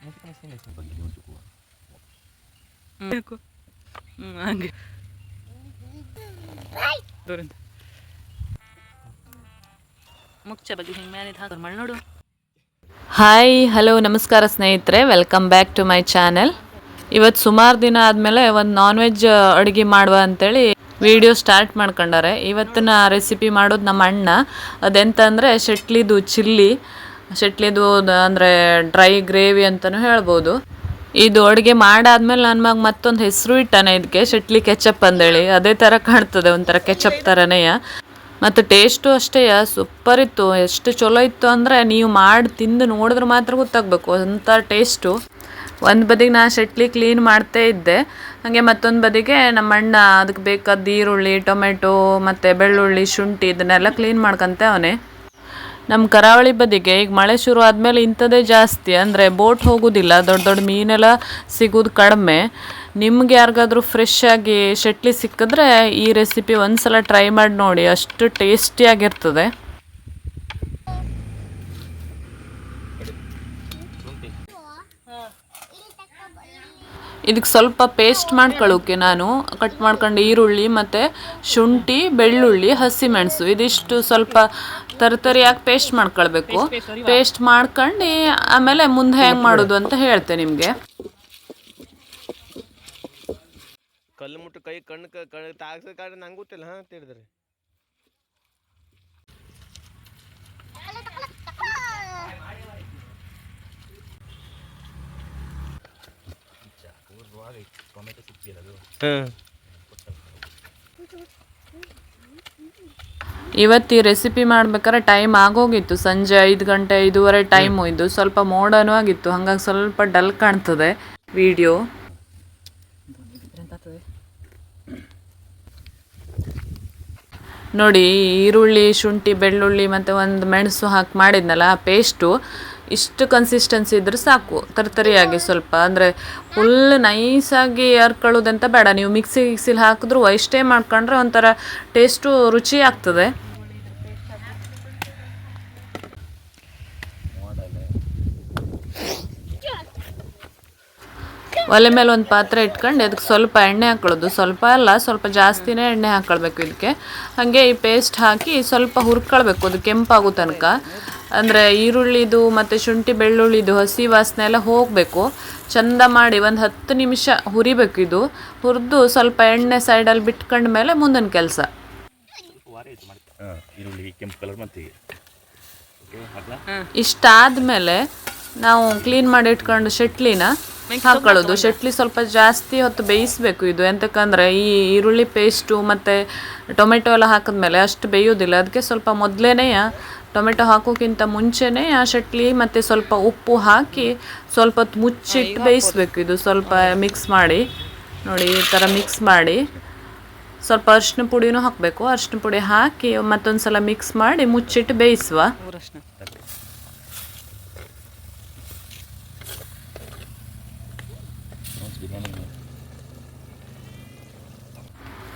ಹಾಗೆ ಮುಚ್ಚ ಬಗ್ಗೆ ಹಿಂಗೆ ಮೇಲೆ ಹಾಕೋರು ಮಳೆ ನೋಡು. ಹಾಯ್ ಹಲೋ ನಮಸ್ಕಾರ ಸ್ನೇಹಿತರೆ, welcome back to my channel. ಇವತ್ತು ಸುಮಾರು ದಿನ ಆದಮೇಲೆ ಒಂದು ನಾನ್ ವೆಜ್ ಅಡುಗೆ ಮಾಡುವ ಅಂತೇಳಿ ವಿಡಿಯೋ ಸ್ಟಾರ್ಟ್ ಮಾಡ್ಕೊಂಡಾರೆ. ಇವತ್ತಿನ ರೆಸಿಪಿ ಮಾಡೋದು ನಮ್ಮ ಅಣ್ಣ. ಅದೆಂತಂದರೆ ಶೆಟ್ಲಿದು ಚಿಲ್ಲಿ, ಶೆಟ್ಲಿದು ಅಂದರೆ ಡ್ರೈ ಗ್ರೇವಿ ಅಂತಲೂ ಹೇಳ್ಬೋದು. ಇದು ಅಡುಗೆ ಮಾಡಾದ್ಮೇಲೆ ನನ್ನ ಮಗ ಮತ್ತೊಂದು ಹೆಸರು ಇಟ್ಟಾನೆ ಇದಕ್ಕೆ, ಶೆಟ್ಲಿ ಕೆಚಪ್ ಅಂದೇಳಿ. ಅದೇ ಥರ ಕಾಣ್ತದೆ, ಒಂಥರ ಕೆಚಪ್ ಥರನೇ. ಮತ್ತು ಟೇಸ್ಟು ಅಷ್ಟೇ ಸೂಪರ್ ಇತ್ತು. ಎಷ್ಟು ಚಲೋ ಇತ್ತು ಅಂದರೆ ನೀವು ಮಾಡಿ ತಿಂದು ನೋಡಿದ್ರೆ ಮಾತ್ರ ಗೊತ್ತಾಗಬೇಕು ಅಂಥ ಟೇಸ್ಟು. ಒಂದು ಬದಿಗೆ ನಾನು ಶೆಟ್ಲಿ ಕ್ಲೀನ್ ಮಾಡ್ತೇ ಇದ್ದೆ, ಹಾಗೆ ಮತ್ತೊಂದು ಬದಿಗೆ ನಮ್ಮ ಅಣ್ಣ ಅದಕ್ಕೆ ಬೇಕಾದ ಈರುಳ್ಳಿ, ಟೊಮೆಟೊ ಮತ್ತು ಬೆಳ್ಳುಳ್ಳಿ, ಶುಂಠಿ ಇದನ್ನೆಲ್ಲ ಕ್ಲೀನ್ ಮಾಡ್ಕೊತೆ ಅವನೇ. ನಮ್ಮ ಕರಾವಳಿ ಬದಿಗೆ ಈಗ ಮಳೆ ಶುರು ಆದಮೇಲೆ ಇಂಥದ್ದೇ ಜಾಸ್ತಿ, ಅಂದರೆ ಬೋಟ್ ಹೋಗೋದಿಲ್ಲ, ದೊಡ್ಡ ದೊಡ್ಡ ಮೀನೆಲ್ಲ ಸಿಗೋದು ಕಡಿಮೆ. ನಿಮ್ಗೆ ಯಾರಿಗಾದ್ರೂ ಫ್ರೆಶ್ ಆಗಿ ಶೆಟ್ಲಿ ಸಿಕ್ಕಿದ್ರೆ ಈ ರೆಸಿಪಿ ಒಂದ್ಸಲ ಟ್ರೈ ಮಾಡಿ ನೋಡಿ, ಅಷ್ಟು ಟೇಸ್ಟಿಯಾಗಿರ್ತದೆ. ಇದಕ್ಕೆ ಸ್ವಲ್ಪ ಪೇಸ್ಟ್ ಮಾಡ್ಕೊಳ್ಳೋಕೆ ನಾನು ಕಟ್ ಮಾಡ್ಕೊಂಡು ಈರುಳ್ಳಿ ಮತ್ತು ಶುಂಠಿ, ಬೆಳ್ಳುಳ್ಳಿ, ಹಸಿಮೆಣಸು ಇದಿಷ್ಟು ಸ್ವಲ್ಪ ತರತರಿಯಾಗಿ ಪೇಸ್ಟ್ ಮಾಡ್ಕೊಳ್ಬೇಕು. ಪೇಸ್ಟ್ ಮಾಡ್ಕೊಂಡು ಆಮೇಲೆ ಮುಂದೆ ಹೆಂಗೆ ಮಾಡೋದು ಅಂತ ಹೇಳ್ತೇನೆ ನಿಮಗೆ. ಕಲ್ಲು ಮುಟ್ಟು ಕೈ ಕಣ್ಣು ತಾಗ್ಸ ಕಾರಣ ನಂಗೆ ಗೊತ್ತಿಲ್ಲ. ಹಾಂ ತಿಳಿದ್ರಿ ಇವತ್ತು ಈ ರೆಸಿಪಿ ಮಾಡ್ಬೇಕಾದ್ರೆ ಟೈಮ್ ಆಗೋಗಿತ್ತು, ಸಂಜೆ 5 ಗಂಟೆ 5:15 ಟೈಮು. ಇದು ಸ್ವಲ್ಪ ಮೋಡನೂ ಆಗಿತ್ತು, ಹಾಗಾಗಿ ಸ್ವಲ್ಪ ಡಲ್ ಕಾಣ್ತದೆ ವಿಡಿಯೋ. ನೋಡಿ, ಈರುಳ್ಳಿ, ಶುಂಠಿ, ಬೆಳ್ಳುಳ್ಳಿ ಮತ್ತು ಒಂದು ಮೆಣಸು ಹಾಕಿ ಮಾಡಿದ್ನಲ್ಲ ಆ ಪೇಸ್ಟು, ಇಷ್ಟು ಕನ್ಸಿಸ್ಟೆನ್ಸಿ ಇದ್ರೆ ಸಾಕು. ತರ್ತರಿಯಾಗಿ ಸ್ವಲ್ಪ, ಅಂದರೆ ಫುಲ್ ನೈಸಾಗಿ ಹರ್ಕೊಳ್ಳೋದಂತ ಬೇಡ. ನೀವು ಮಿಕ್ಸಿಲಿ ಹಾಕಿದ್ರು ಇಷ್ಟೇ ಮಾಡ್ಕೊಂಡ್ರೆ ಒಂಥರ ಟೇಸ್ಟು ರುಚಿ ಆಗ್ತದೆ. ಒಲೆ ಮೇಲೆ ಒಂದು ಪಾತ್ರೆ ಇಟ್ಕೊಂಡು ಅದಕ್ಕೆ ಸ್ವಲ್ಪ ಎಣ್ಣೆ ಹಾಕೊಳ್ಳೋದು, ಸ್ವಲ್ಪ ಅಲ್ಲ ಸ್ವಲ್ಪ ಜಾಸ್ತಿನೇ ಎಣ್ಣೆ ಹಾಕ್ಕೊಳ್ಬೇಕು ಇದಕ್ಕೆ. ಹಾಗೆ ಈ ಪೇಸ್ಟ್ ಹಾಕಿ ಸ್ವಲ್ಪ ಹುರ್ಕೊಳ್ಬೇಕು, ಅದು ಕೆಂಪಾಗೋ ತನಕ. ಅಂದರೆ ಈರುಳ್ಳಿದು ಮತ್ತು ಶುಂಠಿ ಬೆಳ್ಳುಳ್ಳಿದು ಹಸಿ ವಾಸನೆ ಎಲ್ಲ ಹೋಗಬೇಕು. ಚಂದ ಮಾಡಿ ಒಂದು 10 ನಿಮಿಷ ಹುರಿಬೇಕು. ಇದು ಹುರಿದು ಸ್ವಲ್ಪ ಎಣ್ಣೆ ಸೈಡಲ್ಲಿ ಬಿಟ್ಕೊಂಡ ಮೇಲೆ ಮುಂದಿನ ಕೆಲಸ. ಇಷ್ಟಾದಮೇಲೆ ನಾವು ಕ್ಲೀನ್ ಮಾಡಿ ಇಟ್ಕೊಂಡು ಶೆಟ್ಲಿನ ಹಾಕೊಳ್ಳೋದು. ಶೆಟ್ಲಿ ಸ್ವಲ್ಪ ಜಾಸ್ತಿ ಹೊತ್ತು ಬೇಯಿಸಬೇಕು ಇದು, ಎಂತಕ್ಕಂದರೆ ಈ ಈರುಳ್ಳಿ ಪೇಸ್ಟು ಮತ್ತು ಟೊಮೆಟೊ ಎಲ್ಲ ಹಾಕಿದ್ಮೇಲೆ ಅಷ್ಟು ಬೇಯೋದಿಲ್ಲ. ಅದಕ್ಕೆ ಸ್ವಲ್ಪ ಮೊದಲೇ ಟೊಮೆಟೊ ಹಾಕೋಕ್ಕಿಂತ ಮುಂಚೆನೇ ಆ ಶೆಟ್ಲಿ ಮತ್ತು ಸ್ವಲ್ಪ ಉಪ್ಪು ಹಾಕಿ ಸ್ವಲ್ಪ ಹೊತ್ತು ಮುಚ್ಚಿಟ್ಟು ಬೇಯಿಸಬೇಕು. ಇದು ಸ್ವಲ್ಪ ಮಿಕ್ಸ್ ಮಾಡಿ ನೋಡಿ, ಈ ಥರ ಮಿಕ್ಸ್ ಮಾಡಿ ಸ್ವಲ್ಪ ಅರಿಶಿನ ಪುಡಿನೂ ಹಾಕಬೇಕು. ಅರಿಶಿನ ಪುಡಿ ಹಾಕಿ ಮತ್ತೊಂದು ಸಲ ಮಿಕ್ಸ್ ಮಾಡಿ ಮುಚ್ಚಿಟ್ಟು ಬೇಯಿಸುವ.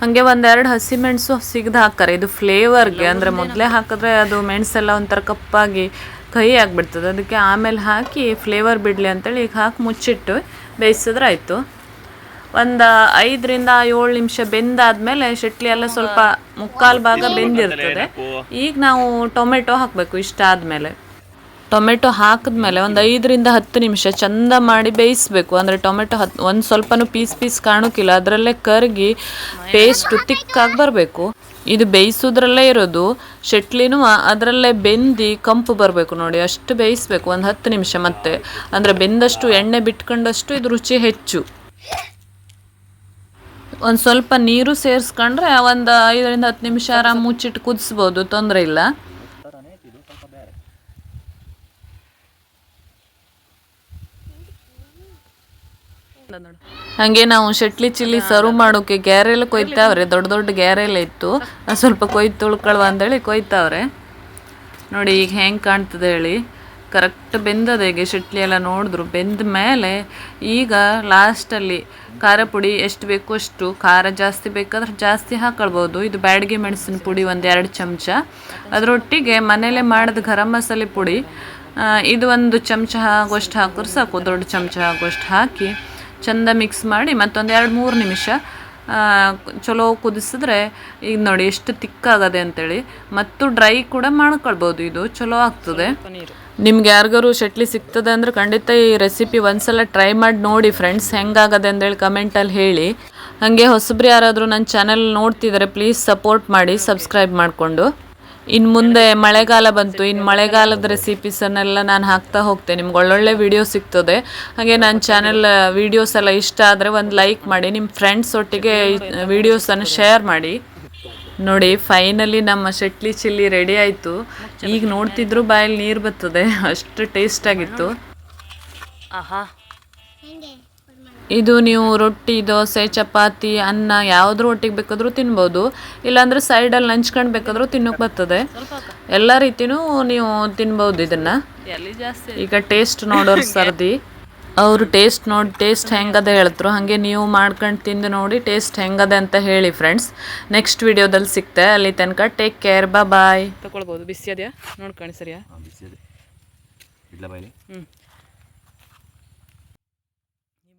ಹಾಗೆ 1-2 ಹಸಿಮೆಣಸು ಸಿಗದು ಹಾಕ್ತಾರೆ, ಇದು ಫ್ಲೇವರ್ಗೆ. ಅಂದರೆ ಮೊದಲೇ ಹಾಕಿದ್ರೆ ಅದು ಮೆಣಸೆಲ್ಲ ಒಂಥರ ಕಪ್ಪಾಗಿ ಕಹಿ ಆಗಿಬಿಡ್ತದೆ, ಅದಕ್ಕೆ ಆಮೇಲೆ ಹಾಕಿ ಫ್ಲೇವರ್ ಬಿಡಲಿ ಅಂತೇಳಿ ಈಗ ಹಾಕಿ ಮುಚ್ಚಿಟ್ಟು ಬೇಯಿಸಿದ್ರೆ ಆಯಿತು. ಒಂದು 5-7 ನಿಮಿಷ ಬೆಂದಾದ್ಮೇಲೆ ಶೆಟ್ಲಿ ಎಲ್ಲ ಸ್ವಲ್ಪ ಮುಕ್ಕಾಲು ಭಾಗ ಬೆಂದಿರ್ತದೆ. ಈಗ ನಾವು ಟೊಮೆಟೊ ಹಾಕಬೇಕು. ಇಷ್ಟ ಆದಮೇಲೆ ಟೊಮೆಟೊ ಹಾಕಿದ್ಮೇಲೆ ಒಂದು 5-10 ನಿಮಿಷ ಚಂದ ಮಾಡಿ ಬೇಯಿಸಬೇಕು. ಅಂದರೆ ಟೊಮೆಟೊ ಒಂದು ಸ್ವಲ್ಪನೂ ಪೀಸ್ ಕಾಣೋಕ್ಕಿಲ್ಲ, ಅದರಲ್ಲೇ ಕರಗಿ ಪೇಸ್ಟು ತಿಕ್ಕಾಗಿ ಬರಬೇಕು. ಇದು ಬೇಯಿಸೋದ್ರಲ್ಲೇ ಇರೋದು, ಶೆಟ್ಲಿನೂ ಅದರಲ್ಲೇ ಬೆಂದು ಕಂಪು ಬರಬೇಕು ನೋಡಿ, ಅಷ್ಟು ಬೇಯಿಸಬೇಕು ಒಂದು 10 ನಿಮಿಷ. ಮತ್ತೆ ಅಂದರೆ ಬೆಂದಷ್ಟು ಎಣ್ಣೆ ಬಿಟ್ಕೊಂಡಷ್ಟು ಇದು ರುಚಿ ಹೆಚ್ಚು. ಒಂದು ಸ್ವಲ್ಪ ನೀರು ಸೇರಿಸ್ಕೊಂಡ್ರೆ ಒಂದು 5-10 ನಿಮಿಷ ಆರಾಮ್ ಮುಚ್ಚಿಟ್ಟು ಕುದಿಸ್ಬೋದು, ತೊಂದರೆ ಇಲ್ಲ. ಹಾಗೆ ನಾವು ಶೆಟ್ಲಿ ಚಿಲ್ಲಿ ಸರ್ವ್ ಮಾಡೋಕೆ ಗ್ಯಾರೆಲ್ಲ ಕೊಯ್ತಾವ್ರೆ, ದೊಡ್ಡ ದೊಡ್ಡ ಗ್ಯಾರೆಲ್ಲ ಇತ್ತು, ಸ್ವಲ್ಪ ಕೊಯ್ದು ತುಳ್ಕೊಳ್ವ ಅಂತೇಳಿ ಕೊಯ್ತಾವ್ರೆ. ನೋಡಿ ಈಗ ಹೆಂಗೆ ಕಾಣ್ತದೆ ಹೇಳಿ, ಕರೆಕ್ಟ್ ಬೆಂದದ. ಈಗ ಶೆಟ್ಲಿ ಎಲ್ಲ ನೋಡಿದ್ರು ಬೆಂದ ಮೇಲೆ ಈಗ ಲಾಸ್ಟಲ್ಲಿ ಖಾರ ಪುಡಿ ಎಷ್ಟು ಬೇಕು ಅಷ್ಟು, ಖಾರ ಜಾಸ್ತಿ ಬೇಕಾದ್ರೆ ಜಾಸ್ತಿ ಹಾಕೊಳ್ಬೋದು. ಇದು ಬ್ಯಾಡಗಿ ಮೆಣಸಿನ ಪುಡಿ 1-2 ಚಮಚ, ಅದರೊಟ್ಟಿಗೆ ಮನೇಲೆ ಮಾಡಿದ ಗರಂ ಮಸಾಲೆ ಪುಡಿ ಇದು ಒಂದು ಚಮಚ ಆಗೋಷ್ಟು ಹಾಕಿದ್ರೆ ಸಾಕು, ದೊಡ್ಡ ಚಮಚ ಆಗೋಷ್ಟು ಹಾಕಿ ಚೆಂದ ಮಿಕ್ಸ್ ಮಾಡಿ ಮತ್ತೊಂದು 2-3 ನಿಮಿಷ ಚಲೋ ಕುದಿಸಿದ್ರೆ ಈಗ ನೋಡಿ ಎಷ್ಟು ತಿಕ್ಕಾಗದೆ ಅಂತೇಳಿ. ಮತ್ತು ಡ್ರೈ ಕೂಡ ಮಾಡ್ಕೊಳ್ಬೋದು, ಇದು ಚಲೋ ಆಗ್ತದೆ. ನಿಮ್ಗೆ ಯಾರಿಗಾರು ಚಟ್ಲಿ ಸಿಗ್ತದೆ ಅಂದ್ರೆ ಖಂಡಿತ ಈ ರೆಸಿಪಿ ಒಂದ್ಸಲ ಟ್ರೈ ಮಾಡಿ ನೋಡಿ ಫ್ರೆಂಡ್ಸ್, ಹೆಂಗಾಗದೆ ಅಂತೇಳಿ ಕಮೆಂಟಲ್ಲಿ ಹೇಳಿ. ಹಾಗೆ ಹೊಸಬ್ರು ಯಾರಾದರೂ ನನ್ನ ಚಾನೆಲ್ ನೋಡ್ತಿದ್ದಾರೆ ಪ್ಲೀಸ್ ಸಪೋರ್ಟ್ ಮಾಡಿ, ಸಬ್ಸ್ಕ್ರೈಬ್ ಮಾಡಿಕೊಂಡು. ಇನ್ನು ಮುಂದೆ ಮಳೆಗಾಲ ಬಂತು, ಇನ್ನು ಮಳೆಗಾಲದ ರೆಸಿಪೀಸನ್ನೆಲ್ಲ ನಾನು ಹಾಕ್ತಾ ಹೋಗ್ತೇನೆ, ನಿಮ್ಗೆ ಒಳ್ಳೊಳ್ಳೆ ವಿಡಿಯೋ ಸಿಗ್ತದೆ. ಹಾಗೆ ನನ್ನ ಚಾನೆಲ್ ವೀಡಿಯೋಸ್ ಎಲ್ಲ ಇಷ್ಟ ಆದರೆ ಒಂದು ಲೈಕ್ ಮಾಡಿ, ನಿಮ್ಮ ಫ್ರೆಂಡ್ಸ್ ಒಟ್ಟಿಗೆ ವೀಡಿಯೋಸನ್ನು ಶೇರ್ ಮಾಡಿ. ನೋಡಿ ಫೈನಲಿ ನಮ್ಮ ಚಟ್ಲಿ ಚಿಲ್ಲಿ ರೆಡಿ ಆಯಿತು. ಈಗ ನೋಡ್ತಿದ್ರು ಬಾಯಲ್ಲಿ ನೀರು ಬರ್ತದೆ, ಅಷ್ಟು ಟೇಸ್ಟಾಗಿತ್ತು. ಆಹಾ, ಇದು ನೀವು ರೊಟ್ಟಿ, ದೋಸೆ, ಚಪಾತಿ, ಅನ್ನ ಯಾವುದ್ರ ಒಟ್ಟಿಗೆ ಬೇಕಾದರೂ ತಿನ್ಬೋದು, ಇಲ್ಲಾಂದರೆ ಸೈಡಲ್ಲಿ ನಂಚ್ಕೊಂಡು ಬೇಕಾದರೂ ತಿನ್ನೋಕೆ ಬರ್ತದೆ. ಎಲ್ಲ ರೀತಿಯೂ ನೀವು ತಿನ್ಬೋದು ಇದನ್ನು. ಈಗ ಟೇಸ್ಟ್ ನೋಡೋರು ಸರ್ದಿ, ಅವರು ಟೇಸ್ಟ್ ನೋಡಿ ಟೇಸ್ಟ್ ಹೆಂಗದೆ ಹೇಳಿದ್ರು, ಹಾಗೆ ನೀವು ಮಾಡ್ಕೊಂಡು ತಿಂದು ನೋಡಿ ಟೇಸ್ಟ್ ಹೆಂಗದೆ ಅಂತ ಹೇಳಿ ಫ್ರೆಂಡ್ಸ್. ನೆಕ್ಸ್ಟ್ ವಿಡಿಯೋದಲ್ಲಿ ಸಿಗ್ತೆ, ಅಲ್ಲಿ ತನಕ ಟೇಕ್ ಕೇರ್, ಬಾಯ್. ತಗೊಳ್ಬೋದು. ಬಿಸಿ ಅದೆಯಾ ನೋಡ್ಕೊಂಡು ಸರಿಯಾ? ಬಿಸಿ ಅದೇ ಇಡ್ಲ ಬಾಯ್ಲಿ.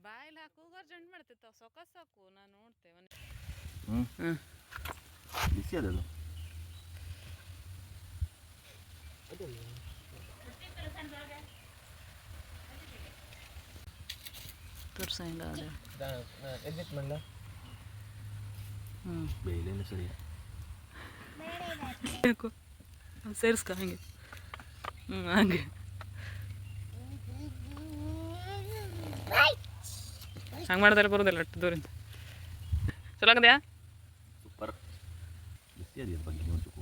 ಬಾಯಲ್ಲಿ ಹಾಕುವಾಗ ಅರ್ಜೆಂಟ್ ಮಾಡ್ತಿತ್ತು, ಸಾಕು ನಾನು ನೋಡ್ತೇವೆ. ಬಿಸಿ ಅದದು. ತೋರ್ಸ ಹೆಂಗಾದ್ರೆ ಎಡ್ಮಿಟ್ ಮಾಡಲ. ಬೇಯಿಲ್ಲ ಸರಿ, ಸೇರಿಸ್ಕ ಹಂಗೆ. ಹಂಗೆ ಹಂಗೆ ಮಾಡಿದ್ರೆ ಬರೋದಿಲ್ಲ ಅಷ್ಟು ದೂರಿಂದ. ಚಲೋ ಆಗದ್ಯಾ? ಸೂಪರ್. ಬಿಸಿ ಅದೇ ಬಗ್ಗೆ ನೋಡ್ಬೇಕು.